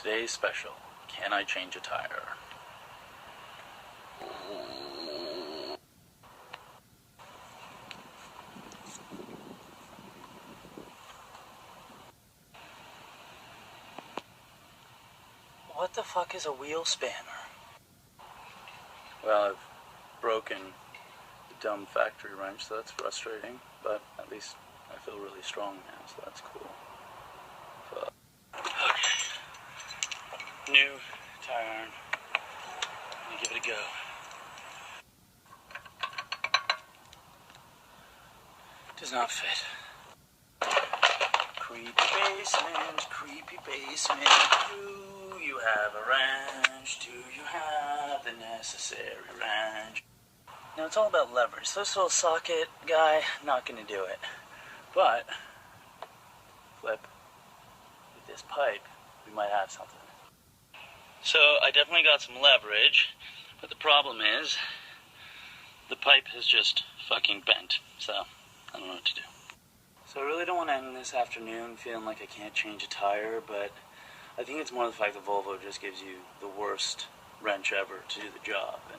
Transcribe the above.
Today's special, can I change a tire? What the fuck is a wheel spanner? Well, I've broken the dumb factory wrench, so that's frustrating, but at least I feel really strong now, so that's cool. Fuck. Okay. New tire iron. Let me give it a go. Does not fit. Creepy basement, do you have a wrench? Do you have the necessary wrench? Now, it's all about leverage. This little socket guy, not gonna do it. But, flip, with this pipe, we might have something. So, I definitely got some leverage, but the problem is, the pipe has just fucking bent, so I don't know what to do. So I really don't want to end this afternoon feeling like I can't change a tire, but I think it's more the fact that Volvo just gives you the worst wrench ever to do the job. And